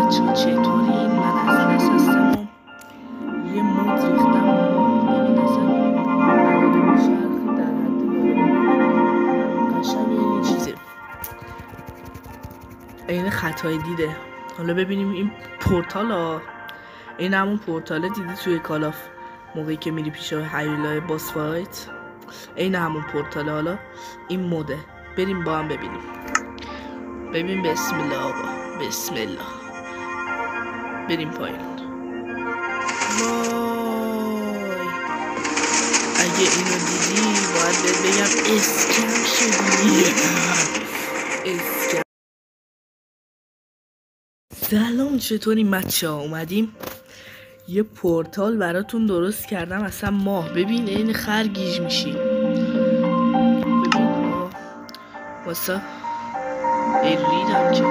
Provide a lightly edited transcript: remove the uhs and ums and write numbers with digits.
بچه ها چطورین؟ من از هستم و یه مود ریختم ببین اصلا برات شرخی در حد قشنگ این چیزه این خطای دیده. حالا ببینیم این پورتال ها، این همون پورتاله دیدی توی کالاف موقعی که میری پیش هیولای باس فایت، این همون پورتاله. حالا این موده، بریم با هم ببینیم. ببین بسم الله آقا، بسم الله، بریم پایین. وای اگه اینو دیدی باید بهت بگم اسکم شدی. اسکم. سلام، چطوری بچه ها؟ اومدیم یه پورتال براتون درست کردم اصلا ماه. ببین این خرگیج میشی. ببین واسه ریدم که